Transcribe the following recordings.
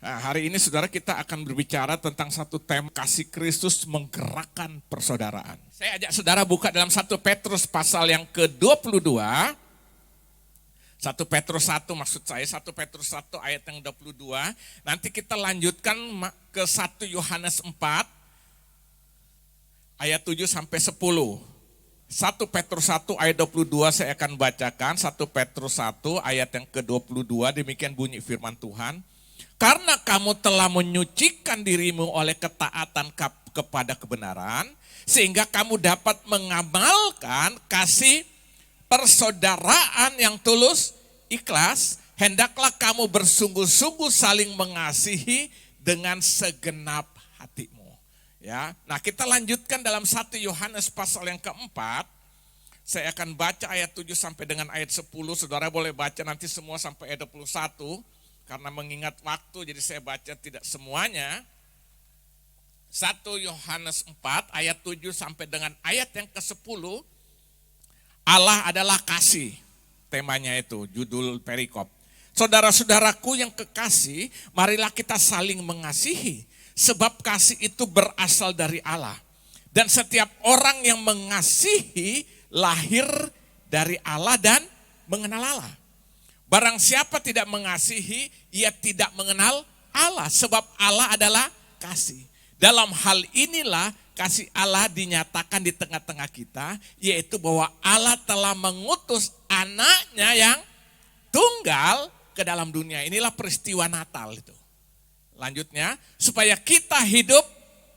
Nah, hari ini saudara kita akan berbicara tentang satu tema kasih Kristus menggerakkan persaudaraan. Saya ajak saudara buka dalam 1 Petrus pasal yang ke-22. 1 Petrus 1 maksud saya, 1 Petrus 1 ayat yang 22. Nanti kita lanjutkan ke 1 Yohanes 4 ayat 7 sampai 10. 1 Petrus 1 ayat 22 saya akan bacakan. 1 Petrus 1 ayat yang ke-22, demikian bunyi firman Tuhan. Karena kamu telah menyucikan dirimu oleh ketaatan kepada kebenaran, sehingga kamu dapat mengamalkan kasih persaudaraan yang tulus, ikhlas, hendaklah kamu bersungguh-sungguh saling mengasihi dengan segenap hatimu. Ya, nah kita lanjutkan dalam 1 Yohanes pasal yang keempat. Saya akan baca ayat 7 sampai dengan ayat 10. Saudara boleh baca nanti semua sampai ayat 21. Karena mengingat waktu jadi saya baca tidak semuanya. 1 Yohanes 4 ayat 7 sampai dengan ayat yang ke-10. Allah adalah kasih. Temanya itu judul perikop. Saudara-saudaraku yang kekasih, marilah kita saling mengasihi. Sebab kasih itu berasal dari Allah. Dan setiap orang yang mengasihi lahir dari Allah dan mengenal Allah. Barang siapa tidak mengasihi, ia tidak mengenal Allah. Sebab Allah adalah kasih. Dalam hal inilah kasih Allah dinyatakan di tengah-tengah kita, yaitu bahwa Allah telah mengutus anaknya yang tunggal ke dalam dunia. Inilah peristiwa Natal itu. Lanjutnya, supaya kita hidup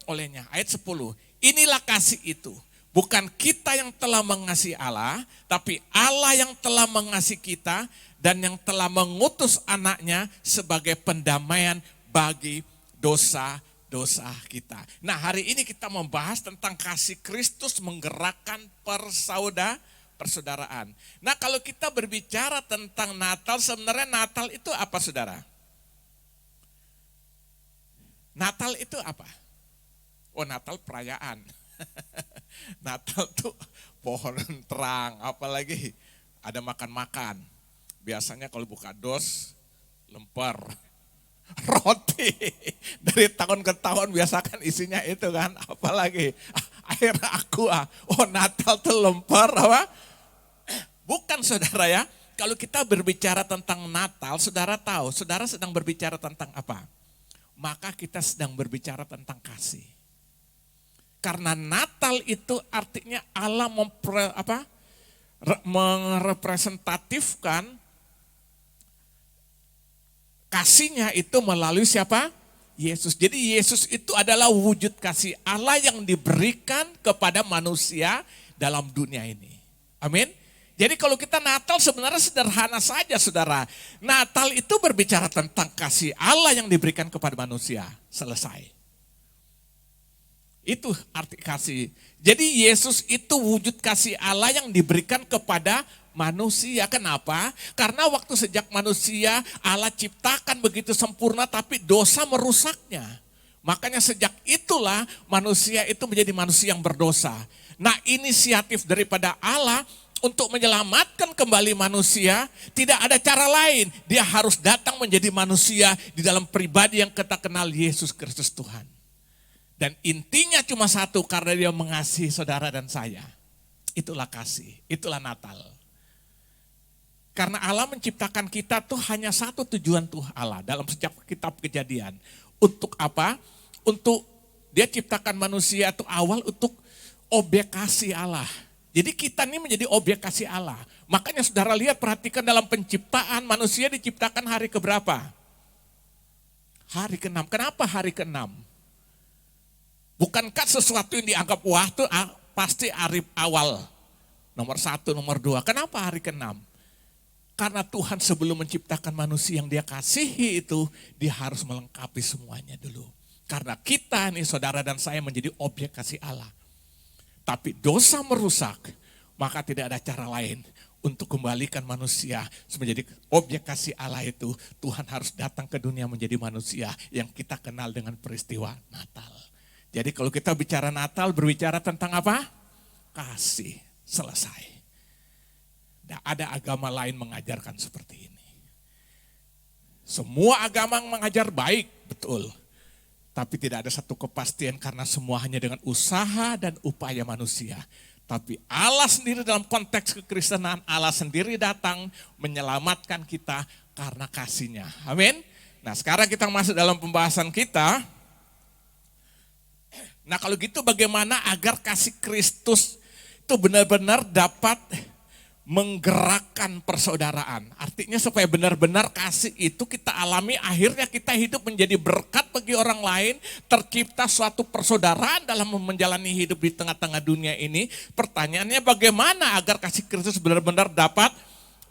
olehnya. Ayat 10, inilah kasih itu. Bukan kita yang telah mengasihi Allah, tapi Allah yang telah mengasihi kita dan yang telah mengutus anaknya sebagai pendamaian bagi dosa-dosa kita. Nah, hari ini kita membahas tentang kasih Kristus menggerakkan persaudaraan. Nah, kalau kita berbicara tentang Natal, sebenarnya Natal itu apa, saudara? Natal itu apa? Oh, Natal perayaan. Natal tuh pohon terang, apalagi ada makan-makan. Biasanya kalau buka dos, lemper, roti. Dari tahun ke tahun biasakan isinya itu kan, apalagi air aqua. Oh, Natal tuh lemper apa? Bukan, saudara ya. Kalau kita berbicara tentang Natal, saudara tahu, saudara sedang berbicara tentang apa? Maka kita sedang berbicara tentang kasih. Karena Natal itu artinya Allah merepresentatifkan kasihnya itu melalui siapa? Yesus. Jadi Yesus itu adalah wujud kasih Allah yang diberikan kepada manusia dalam dunia ini. Amin. Jadi kalau kita Natal sebenarnya sederhana saja, saudara. Natal itu berbicara tentang kasih Allah yang diberikan kepada manusia. Selesai. Itu arti kasih. Jadi Yesus itu wujud kasih Allah yang diberikan kepada manusia. Kenapa? Karena waktu sejak manusia Allah ciptakan begitu sempurna tapi dosa merusaknya. Makanya sejak itulah manusia itu menjadi manusia yang berdosa. Nah, inisiatif daripada Allah untuk menyelamatkan kembali manusia, tidak ada cara lain. Dia harus datang menjadi manusia di dalam pribadi yang kita kenal Yesus Kristus Tuhan. Dan intinya cuma satu, karena dia mengasihi saudara dan saya. Itulah kasih, itulah Natal. Karena Allah menciptakan kita tuh hanya satu tujuan tuh Allah dalam sejak kitab Kejadian. Untuk apa? Untuk dia ciptakan manusia itu awal untuk objek kasih Allah. Jadi kita ini menjadi objek kasih Allah. Makanya saudara lihat, perhatikan dalam penciptaan manusia diciptakan hari keberapa? Hari ke-6. Kenapa hari ke-6? Bukankah sesuatu yang dianggap wah itu pasti hari awal? Nomor 1, nomor 2. Kenapa hari ke-6? Karena Tuhan sebelum menciptakan manusia yang dia kasihi itu, dia harus melengkapi semuanya dulu. Karena kita nih saudara dan saya menjadi objek kasih Allah. Tapi dosa merusak, maka tidak ada cara lain untuk kembalikan manusia menjadi objek kasih Allah itu. Tuhan harus datang ke dunia menjadi manusia yang kita kenal dengan peristiwa Natal. Jadi kalau kita bicara Natal, berbicara tentang apa? Kasih. Selesai. Tidak ada agama lain mengajarkan seperti ini. Semua agama mengajar baik, betul. Tapi tidak ada satu kepastian karena semua hanya dengan usaha dan upaya manusia. Tapi Allah sendiri dalam konteks kekristenan, Allah sendiri datang menyelamatkan kita karena kasih-Nya. Amin. Nah, sekarang kita masuk dalam pembahasan kita. Nah, kalau gitu bagaimana agar kasih Kristus itu benar-benar dapat menggerakkan persaudaraan. Artinya supaya benar-benar kasih itu kita alami, akhirnya kita hidup menjadi berkat bagi orang lain, tercipta suatu persaudaraan dalam menjalani hidup di tengah-tengah dunia ini. Pertanyaannya bagaimana agar kasih Kristus benar-benar dapat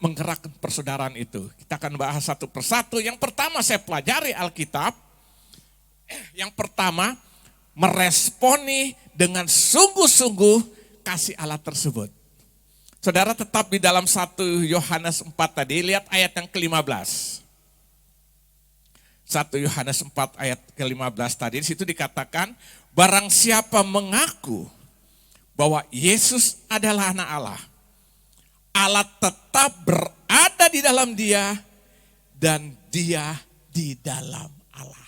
menggerakkan persaudaraan itu. Kita akan bahas satu persatu. Yang pertama saya pelajari Alkitab. Yang pertama, meresponi dengan sungguh-sungguh kasih Allah tersebut. Saudara tetap di dalam 1 Yohanes 4 tadi, lihat ayat yang ke-15. 1 Yohanes 4 ayat ke-15 tadi, di situ dikatakan, barang siapa mengaku bahwa Yesus adalah anak Allah, Allah tetap berada di dalam dia dan dia di dalam Allah.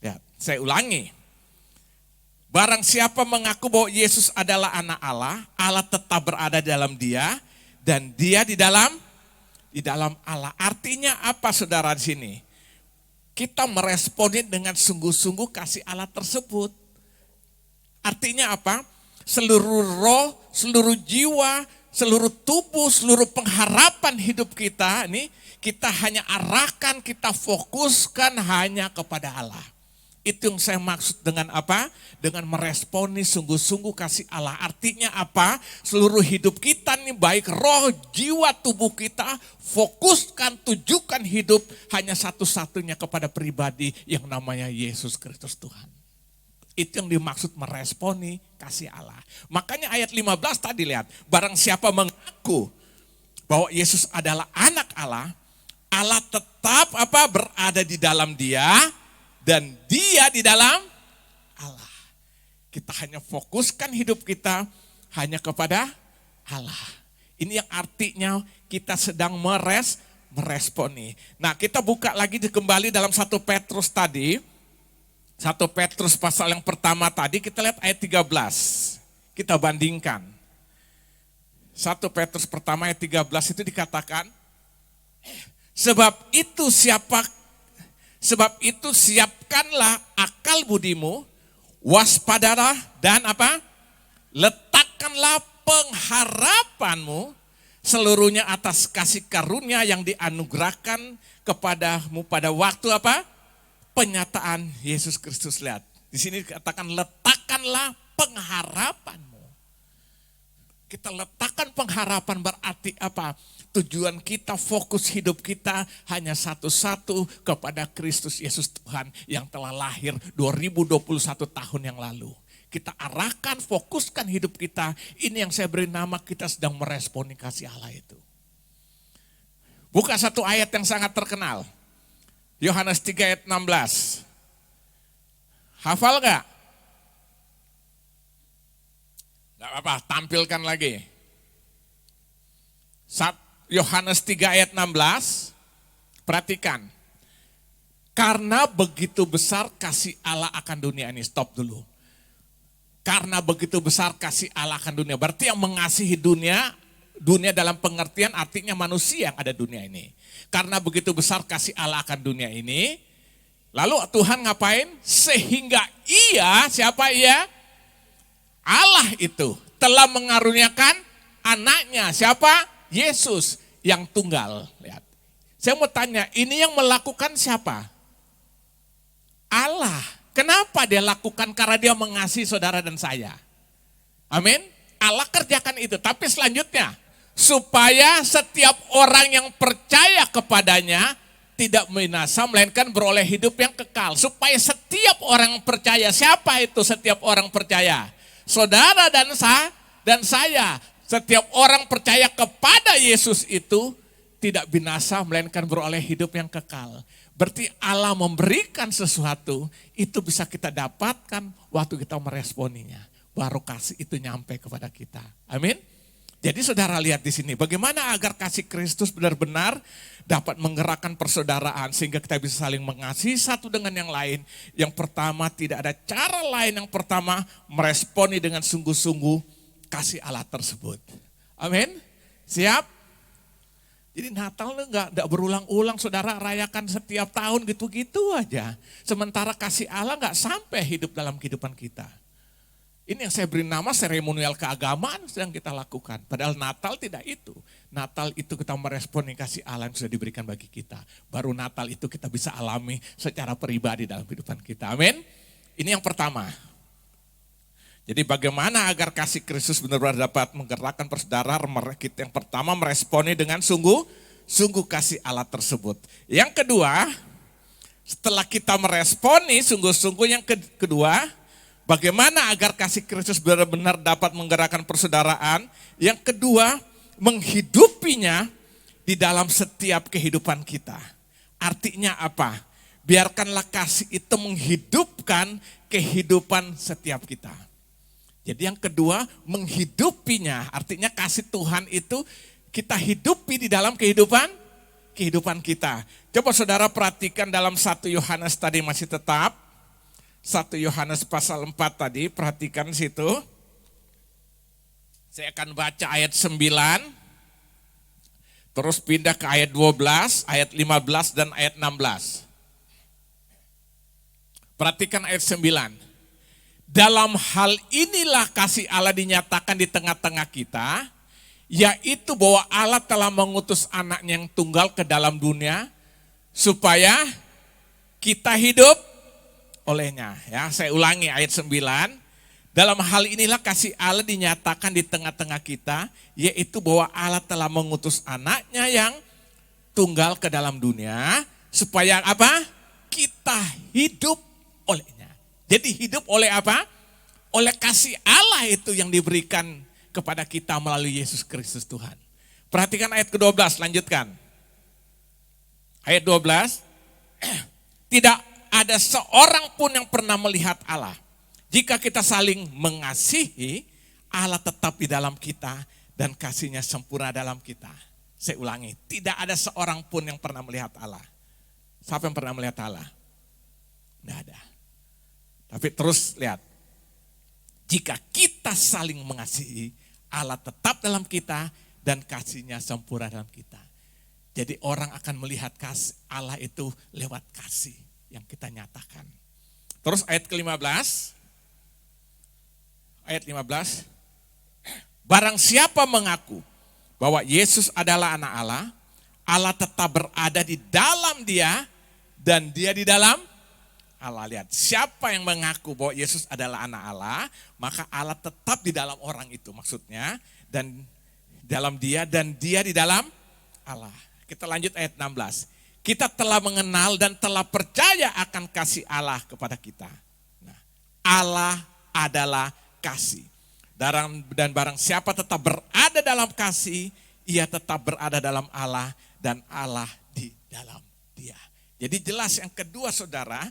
Ya, saya ulangi. Barang siapa mengaku bahwa Yesus adalah anak Allah, Allah tetap berada di dalam dia dan dia di dalam Allah. Artinya apa saudara di sini? Kita meresponi dengan sungguh-sungguh kasih Allah tersebut. Artinya apa? Seluruh roh, seluruh jiwa, seluruh tubuh, seluruh pengharapan hidup kita ini kita hanya arahkan, kita fokuskan hanya kepada Allah. Itu yang saya maksud dengan apa? Dengan meresponi sungguh-sungguh kasih Allah. Artinya apa? Seluruh hidup kita nih, baik roh, jiwa, tubuh kita, fokuskan, tujukan hidup hanya satu-satunya kepada pribadi yang namanya Yesus Kristus Tuhan. Itu yang dimaksud meresponi kasih Allah. Makanya ayat 15 tadi lihat, barang siapa mengaku bahwa Yesus adalah anak Allah, Allah tetap apa? Berada di dalam dia, dan dia di dalam Allah. Kita hanya fokuskan hidup kita hanya kepada Allah. Ini yang artinya kita sedang meresponi. Nah, kita buka lagi kembali dalam 1 Petrus tadi. 1 Petrus pasal yang pertama tadi, kita lihat ayat 13. Kita bandingkan. 1 Petrus pertama ayat 13 itu dikatakan, sebab itu siapkanlah akal budimu, waspadalah dan apa? Letakkanlah pengharapanmu seluruhnya atas kasih karunia yang dianugerahkan kepadamu pada waktu apa? Penyataan Yesus Kristus. Lihat, di sini dikatakan letakkanlah pengharapanmu. Kita letakkan pengharapan berarti apa? Tujuan kita, fokus hidup kita hanya satu-satu kepada Kristus Yesus Tuhan yang telah lahir 2021 tahun yang lalu. Kita arahkan, fokuskan hidup kita. Ini yang saya beri nama kita sedang meresponi kasih Allah itu. Buka satu ayat yang sangat terkenal. Yohanes 3 ayat 16. Hafal gak? Gak apa-apa, tampilkan lagi. Yohanes 3 ayat 16, perhatikan. Karena begitu besar kasih Allah akan dunia ini, stop dulu. Karena begitu besar kasih Allah akan dunia, berarti yang mengasihi dunia dalam pengertian artinya manusia yang ada dunia ini. Karena begitu besar kasih Allah akan dunia ini, lalu Tuhan ngapain? Sehingga ia, siapa ia? Allah itu telah mengaruniakan anaknya, siapa? Yesus yang tunggal. Lihat. Saya mau tanya, ini yang melakukan siapa? Allah. Kenapa dia lakukan? Karena dia mengasihi saudara dan saya. Amin. Allah kerjakan itu. Tapi selanjutnya, supaya setiap orang yang percaya kepadanya tidak binasa, melainkan beroleh hidup yang kekal. Supaya setiap orang percaya, siapa itu setiap orang percaya? Saudara dan saya. Setiap orang percaya kepada Yesus itu tidak binasa, melainkan beroleh hidup yang kekal. Berarti Allah memberikan sesuatu, itu bisa kita dapatkan waktu kita meresponinya. Baru kasih itu nyampe kepada kita. Amin. Jadi saudara lihat di sini, bagaimana agar kasih Kristus benar-benar dapat menggerakkan persaudaraan sehingga kita bisa saling mengasihi satu dengan yang lain. Yang pertama, tidak ada cara lain. Yang pertama, meresponi dengan sungguh-sungguh kasih Allah tersebut. Amin. Siap? Jadi Natal enggak berulang-ulang, saudara rayakan setiap tahun gitu-gitu aja. Sementara kasih Allah enggak sampai hidup dalam kehidupan kita. Ini yang saya beri nama seremonial keagamaan sedang kita lakukan. Padahal Natal tidak itu. Natal itu kita meresponi kasih Allah yang sudah diberikan bagi kita. Baru Natal itu kita bisa alami secara pribadi dalam kehidupan kita. Amin. Ini yang pertama. Jadi bagaimana agar kasih Kristus benar-benar dapat menggerakkan persaudaraan, kita yang pertama meresponi dengan sungguh kasih Allah tersebut. Yang kedua, setelah kita meresponi sungguh-sungguh, yang kedua, bagaimana agar kasih Kristus benar-benar dapat menggerakkan persaudaraan? Yang kedua, menghidupinya di dalam setiap kehidupan kita. Artinya apa? Biarkanlah kasih itu menghidupkan kehidupan setiap kita. Jadi yang kedua, menghidupinya. Artinya kasih Tuhan itu kita hidupi di dalam kehidupan kita. Coba saudara perhatikan dalam 1 Yohanes tadi masih tetap. 1 Yohanes pasal 4 tadi, perhatikan situ. Saya akan baca ayat 9, terus pindah ke ayat 12, ayat 15 dan ayat 16. Perhatikan ayat 9. Dalam hal inilah kasih Allah dinyatakan di tengah-tengah kita, yaitu bahwa Allah telah mengutus anaknya yang tunggal ke dalam dunia, supaya kita hidup olehnya. Ya, saya ulangi ayat 9. Dalam hal inilah kasih Allah dinyatakan di tengah-tengah kita, yaitu bahwa Allah telah mengutus anaknya yang tunggal ke dalam dunia, supaya apa? Kita hidup olehnya. Jadi hidup oleh apa? Oleh kasih Allah itu yang diberikan kepada kita melalui Yesus Kristus Tuhan. Perhatikan ayat ke-12, lanjutkan. Ayat 12, tidak ada seorang pun yang pernah melihat Allah. Jika kita saling mengasihi, Allah tetap di dalam kita dan kasihnya sempurna dalam kita. Saya ulangi, tidak ada seorang pun yang pernah melihat Allah. Siapa yang pernah melihat Allah? Tidak ada. Tapi terus lihat, jika kita saling mengasihi, Allah tetap dalam kita dan kasihnya sempurna dalam kita. Jadi orang akan melihat kasih Allah itu lewat kasih yang kita nyatakan. Terus ayat ke-15, ayat 15, barang siapa mengaku bahwa Yesus adalah anak Allah, Allah tetap berada di dalam dia dan dia di dalam Allah. Lihat, siapa yang mengaku bahwa Yesus adalah anak Allah, maka Allah tetap di dalam orang itu maksudnya, dan dalam dia dan dia di dalam Allah. Kita lanjut ayat 16. Kita telah mengenal dan telah percaya akan kasih Allah kepada kita. Nah, Allah adalah kasih. Dan barang siapa tetap berada dalam kasih, ia tetap berada dalam Allah dan Allah di dalam dia. Jadi jelas yang kedua saudara,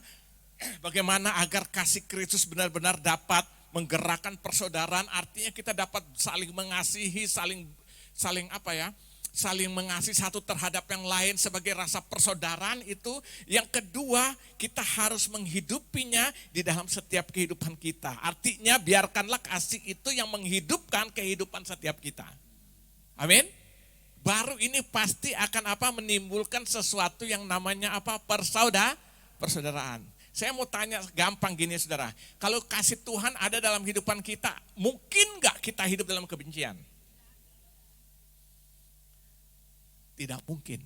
bagaimana agar kasih Kristus benar-benar dapat menggerakkan persaudaraan, artinya kita dapat saling mengasihi, saling mengasihi satu terhadap yang lain sebagai rasa persaudaraan itu. Yang kedua, kita harus menghidupinya di dalam setiap kehidupan kita. Artinya biarkanlah kasih itu yang menghidupkan kehidupan setiap kita. Amin. Baru ini pasti akan menimbulkan sesuatu yang namanya persaudaraan. Saya mau tanya gampang gini saudara, kalau kasih Tuhan ada dalam kehidupan kita, mungkin gak kita hidup dalam kebencian? Tidak mungkin.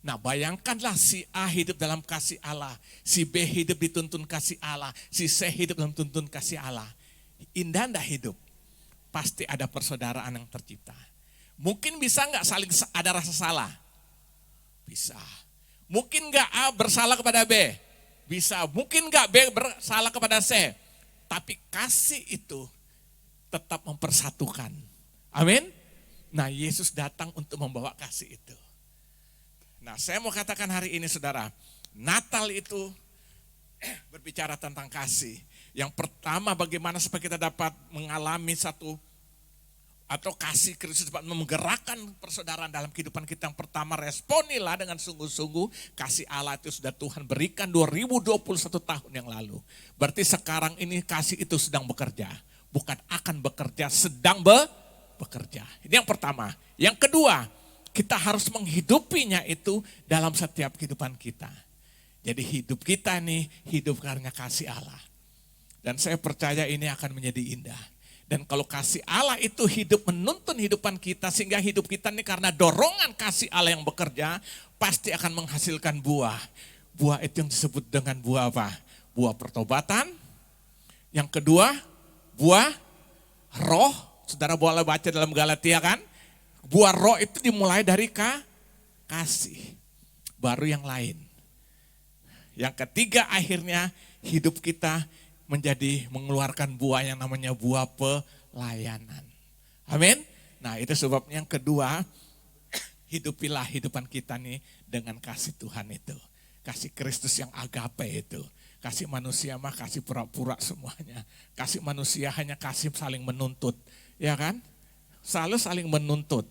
Nah bayangkanlah si A hidup dalam kasih Allah, si B hidup dituntun kasih Allah, si C hidup dalam tuntun kasih Allah. Indah enggak hidup? Pasti ada persaudaraan yang tercipta. Mungkin bisa gak saling ada rasa salah? Bisa. Mungkin gak A bersalah kepada B? Bisa. Mungkin gak B bersalah kepada C, tapi kasih itu tetap mempersatukan. Amin. Nah Yesus datang untuk membawa kasih itu. Nah saya mau katakan hari ini saudara, Natal itu berbicara tentang kasih. Yang pertama bagaimana supaya kita dapat mengalami satu Atau kasih Kristus dapat menggerakkan persaudaraan dalam kehidupan kita. Yang pertama, responilah dengan sungguh-sungguh. Kasih Allah itu sudah Tuhan berikan 2021 tahun yang lalu. Berarti sekarang ini kasih itu sedang bekerja. Bukan akan bekerja, sedang bekerja. Ini yang pertama. Yang kedua, kita harus menghidupinya itu dalam setiap kehidupan kita. Jadi hidup kita nih, hidup karena kasih Allah. Dan saya percaya ini akan menjadi indah. Dan kalau kasih Allah itu hidup menuntun hidupan kita, sehingga hidup kita ini karena dorongan kasih Allah yang bekerja, pasti akan menghasilkan buah. Buah itu yang disebut dengan buah apa? Buah pertobatan. Yang kedua, buah roh. Saudara boleh baca dalam Galatia kan? Buah roh itu dimulai dari kasih. Baru yang lain. Yang ketiga akhirnya hidup kita menjadi mengeluarkan buah yang namanya buah pelayanan. Amin. Nah itu sebabnya yang kedua, hidupilah hidupan kita nih dengan kasih Tuhan itu. Kasih Kristus yang agape itu. Kasih manusia mah kasih pura-pura semuanya. Kasih manusia hanya kasih saling menuntut. Ya kan? Selalu saling menuntut.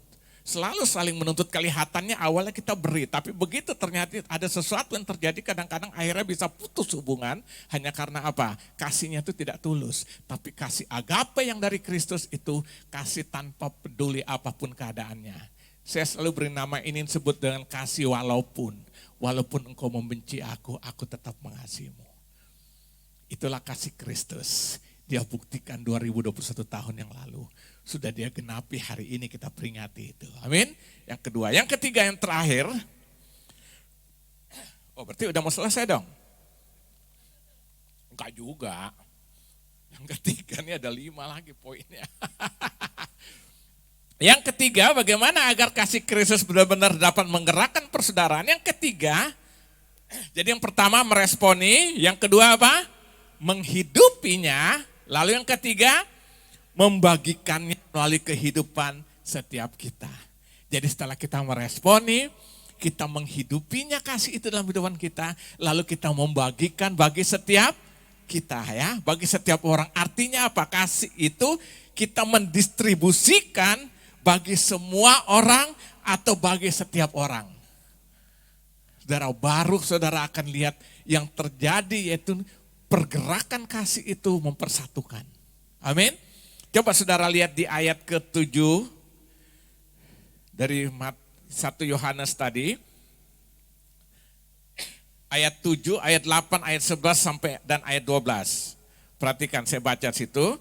Selalu saling menuntut, kelihatannya awalnya kita beri, tapi begitu ternyata ada sesuatu yang terjadi, kadang-kadang akhirnya bisa putus hubungan hanya karena apa? Kasihnya itu tidak tulus, tapi kasih agape yang dari Kristus itu kasih tanpa peduli apapun keadaannya. Saya selalu beri nama ini disebut dengan kasih walaupun engkau membenci aku tetap mengasihimu. Itulah kasih Kristus. Dia buktikan 2021 tahun yang lalu. Sudah dia genapi, hari ini kita peringati itu. Amin. Yang kedua. Yang ketiga, yang terakhir. Oh berarti udah mau selesai dong? Enggak juga. Yang ketiga ini ada 5 lagi poinnya. Yang ketiga, bagaimana agar kasih Kristus benar-benar dapat menggerakkan persaudaraan. Yang ketiga, jadi yang pertama meresponi. Yang kedua apa? Menghidupinya. Lalu yang ketiga, membagikannya melalui kehidupan setiap kita. Jadi setelah kita meresponi, kita menghidupinya kasih itu dalam kehidupan kita, lalu kita membagikan bagi setiap kita ya, bagi setiap orang. Artinya apa? Kasih itu kita mendistribusikan bagi semua orang atau bagi setiap orang. Saudara, baru saudara akan lihat yang terjadi yaitu pergerakan kasih itu mempersatukan. Amin. Coba saudara lihat di ayat ke-7 dari 1 Yohanes tadi. Ayat 7, ayat 8, ayat 11 sampai dan ayat 12. Perhatikan saya baca situ.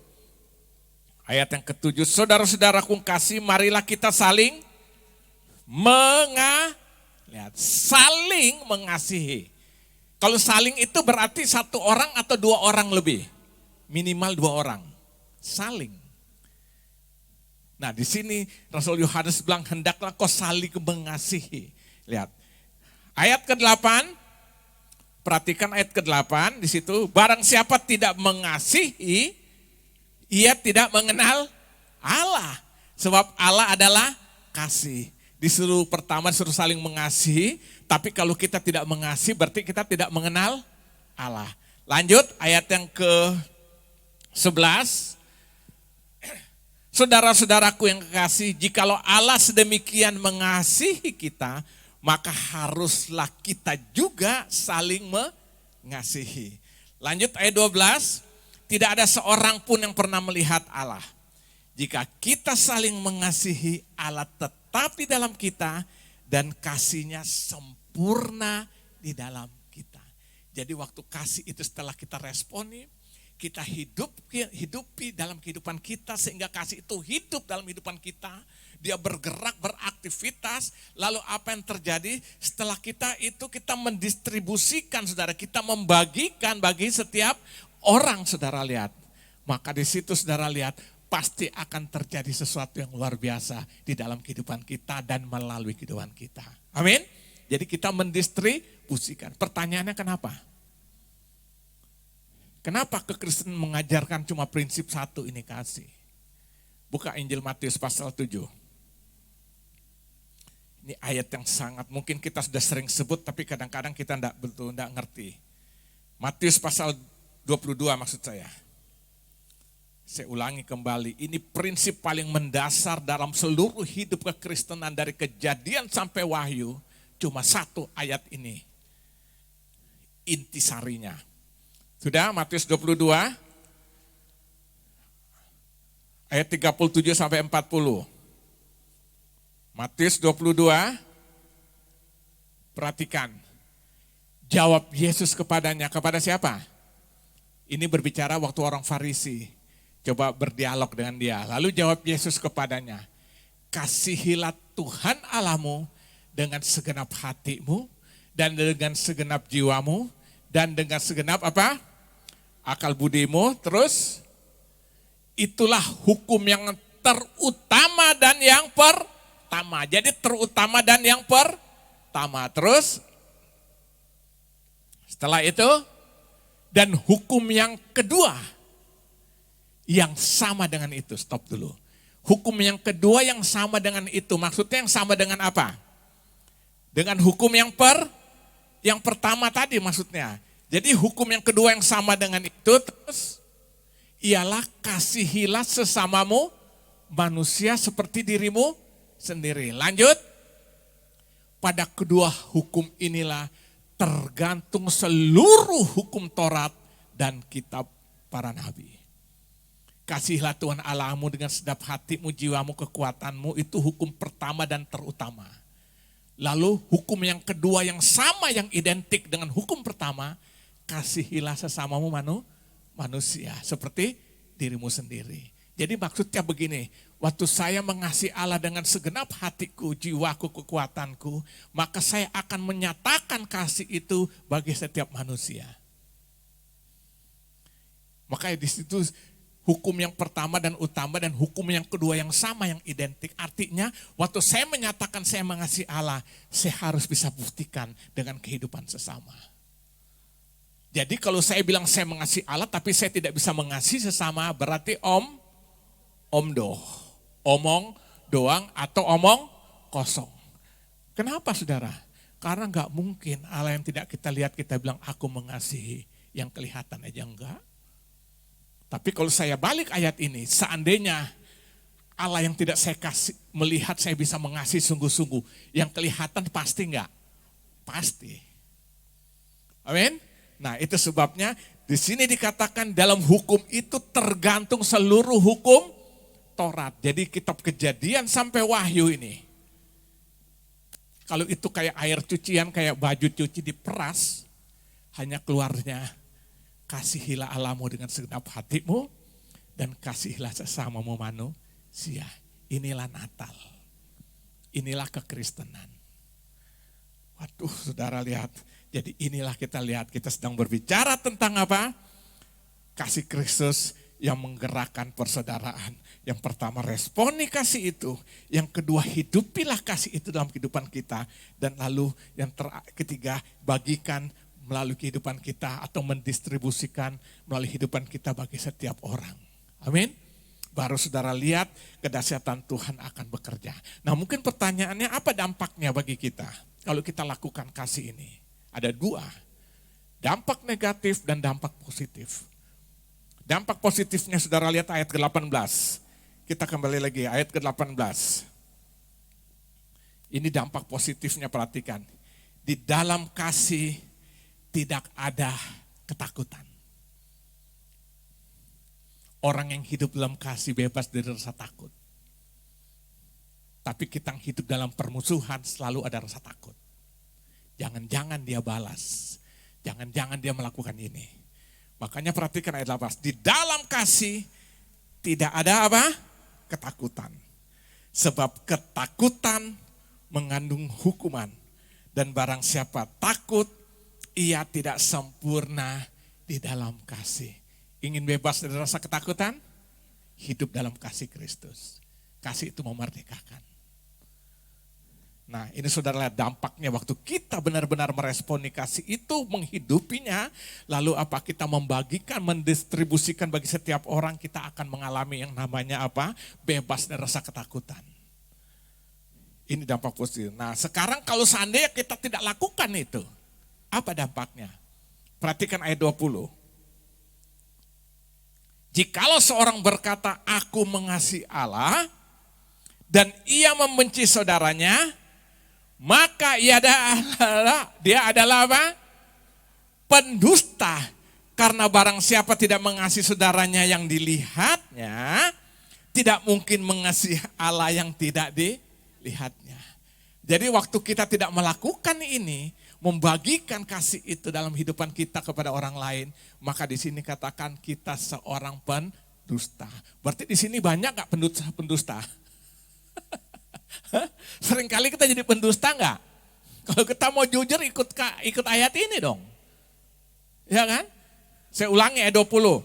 Ayat yang ke-7, saudara-saudaraku kasih, marilah kita saling mengasihi. Kalau saling itu berarti 1 orang atau 2 orang lebih. Minimal 2 orang. Saling. Nah di sini Rasul Yohanes bilang hendaklah kau saling mengasihi. Lihat. Ayat ke-8. Perhatikan ayat ke-8 di situ. Barang siapa tidak mengasihi, ia tidak mengenal Allah. Sebab Allah adalah kasih. Disuruh pertama disuruh saling mengasihi, tapi kalau kita tidak mengasihi berarti kita tidak mengenal Allah. Lanjut ayat yang ke-11. Saudara-saudaraku yang kekasih, jikalau Allah sedemikian mengasihi kita, maka haruslah kita juga saling mengasihi. Lanjut ayat 12. Tidak ada seorang pun yang pernah melihat Allah. Jika kita saling mengasihi, Allah tetap di dalam kita dan kasihnya sempurna di dalam kita. Jadi waktu kasih itu setelah kita responi, kita hidupi dalam kehidupan kita sehingga kasih itu hidup dalam kehidupan kita. Dia bergerak, beraktivitas. Lalu apa yang terjadi setelah kita mendistribusikan, saudara, kita membagikan bagi setiap orang, saudara lihat. Maka di situ saudara lihat pasti akan terjadi sesuatu yang luar biasa di dalam kehidupan kita dan melalui kehidupan kita. Amin. Jadi kita mendistribusikan. Pertanyaannya kenapa? Kenapa kekristenan mengajarkan cuma prinsip 1 ini kasih? Buka Injil Matius pasal 7. Ini ayat yang sangat mungkin kita sudah sering sebut tapi kadang-kadang kita tidak ngerti. Matius pasal 22 maksud saya. Saya ulangi kembali, ini prinsip paling mendasar dalam seluruh hidup kekristenan dari Kejadian sampai Wahyu. Cuma satu ayat ini, intisarinya. Sudah, Matius 22, ayat 37 sampai 40. Matius 22, perhatikan. Jawab Yesus kepadanya, kepada siapa? Ini berbicara waktu orang Farisi. Coba berdialog dengan dia. Lalu jawab Yesus kepadanya, kasihilah Tuhan Allahmu dengan segenap hatimu, dan dengan segenap jiwamu, dan dengan segenap apa? Akal budimu. Terus, itulah hukum yang terutama dan yang pertama. Jadi terutama dan yang pertama. Terus, setelah itu, dan hukum yang kedua, yang sama dengan itu. Stop dulu. Hukum yang kedua yang sama dengan itu. Maksudnya yang sama dengan apa? Dengan hukum yang pertama tadi maksudnya. Jadi hukum yang kedua yang sama dengan itu terus ialah kasihilah sesamamu manusia seperti dirimu sendiri. Lanjut. Pada kedua hukum inilah tergantung seluruh hukum Taurat dan kitab para nabi. Kasihilah Tuhan Allahmu dengan segenap hatimu, jiwamu, kekuatanmu, itu hukum pertama dan terutama. Lalu hukum yang kedua yang sama, yang identik dengan hukum pertama, kasihilah sesamamu manusia, seperti dirimu sendiri. Jadi maksudnya begini, waktu saya mengasihi Allah dengan segenap hatiku, jiwaku, kekuatanku, maka saya akan menyatakan kasih itu bagi setiap manusia. Makanya di situ hukum yang pertama dan utama dan hukum yang kedua yang sama, yang identik. Artinya waktu saya menyatakan saya mengasihi Allah, saya harus bisa buktikan dengan kehidupan sesama. Jadi kalau saya bilang saya mengasihi Allah tapi saya tidak bisa mengasihi sesama, berarti omong doang atau omong kosong. Kenapa saudara? Karena enggak mungkin Allah yang tidak kita lihat kita bilang aku mengasihi, yang kelihatan aja enggak. Tapi kalau saya balik ayat ini, seandainya Allah yang tidak saya kasih melihat saya bisa mengasihi sungguh-sungguh, yang kelihatan pasti enggak? Pasti. Amin. Nah, itu sebabnya di sini dikatakan dalam hukum itu tergantung seluruh hukum Taurat. Jadi kitab Kejadian sampai Wahyu ini. Kalau itu kayak air cucian, kayak baju cuci diperas, hanya keluarnya kasihilah Allahmu dengan segenap hatimu dan kasihilah sesamamu manusia. Inilah Natal. Inilah kekristenan. Waduh, saudara lihat. Jadi inilah kita lihat, kita sedang berbicara tentang apa? Kasih Kristus yang menggerakkan persaudaraan. Yang pertama responi kasih itu, yang kedua hidupilah kasih itu dalam kehidupan kita, dan lalu yang ketiga bagikan melalui kehidupan kita atau mendistribusikan melalui kehidupan kita bagi setiap orang. Amin. Baru saudara lihat kedahsyatan Tuhan akan bekerja. Nah mungkin pertanyaannya apa dampaknya bagi kita kalau kita lakukan kasih ini? Ada dua, dampak negatif dan dampak positif. Dampak positifnya saudara lihat ayat ke-18. Kita kembali lagi ayat ke-18. Ini dampak positifnya, perhatikan. Di dalam kasih tidak ada ketakutan. Orang yang hidup dalam kasih bebas dari rasa takut. Tapi kita yang hidup dalam permusuhan selalu ada rasa takut. Jangan-jangan dia balas. Jangan-jangan dia melakukan ini. Makanya perhatikan ayat 18. Di dalam kasih tidak ada apa? Ketakutan. Sebab ketakutan mengandung hukuman. Dan barang siapa takut, ia tidak sempurna di dalam kasih. Ingin bebas dari rasa ketakutan? Hidup dalam kasih Kristus. Kasih itu memerdekakan. Nah ini saudara lihat dampaknya waktu kita benar-benar meresponi kasih itu, menghidupinya. Lalu apa? Kita membagikan, mendistribusikan bagi setiap orang, kita akan mengalami yang namanya apa? Bebas dari rasa ketakutan. Ini dampak positif. Nah sekarang kalau seandainya kita tidak lakukan itu, apa dampaknya? Perhatikan ayat 20. Jikalau seorang berkata, aku mengasihi Allah, dan ia membenci saudaranya, maka dia adalah apa? Pendusta. Karena barang siapa tidak mengasihi saudaranya yang dilihatnya, tidak mungkin mengasihi Allah yang tidak dilihatnya. Jadi waktu kita tidak melakukan ini, membagikan kasih itu dalam hidupan kita kepada orang lain, maka di sini katakan kita seorang pendusta. Berarti di sini banyak gak pendusta? Seringkali kita jadi pendusta nggak? Kalau kita mau jujur ikut ayat ini dong. Ya kan? Saya ulangi ayat 20.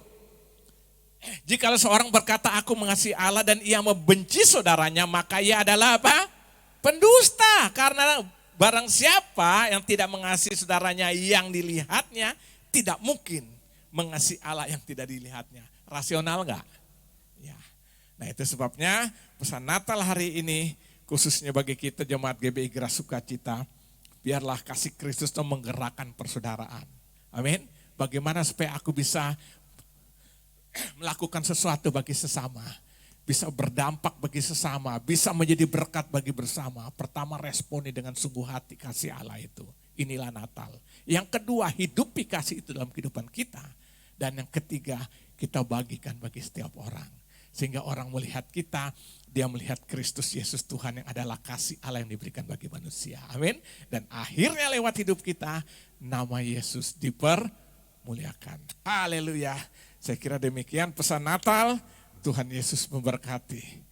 Jikalau seorang berkata aku mengasihi Allah dan ia membenci saudaranya, maka ia adalah apa? Pendusta. Karena barang siapa yang tidak mengasihi saudaranya yang dilihatnya, tidak mungkin mengasihi Allah yang tidak dilihatnya. Rasional nggak? Ya. Nah itu sebabnya pesan Natal hari ini, khususnya bagi kita jemaat GBI Geras Sukacita, biarlah kasih Kristus itu menggerakkan persaudaraan. Amin. Bagaimana supaya aku bisa melakukan sesuatu bagi sesama, bisa berdampak bagi sesama, bisa menjadi berkat bagi bersama. Pertama, responi dengan sungguh hati kasih Allah itu. Inilah Natal. Yang kedua, hidupi kasih itu dalam kehidupan kita. Dan yang ketiga, kita bagikan bagi setiap orang. Sehingga orang melihat kita, dia melihat Kristus Yesus Tuhan yang adalah kasih Allah yang diberikan bagi manusia. Amin. Dan akhirnya lewat hidup kita, nama Yesus dipermuliakan. Haleluya. Saya kira demikian pesan Natal. Tuhan Yesus memberkati.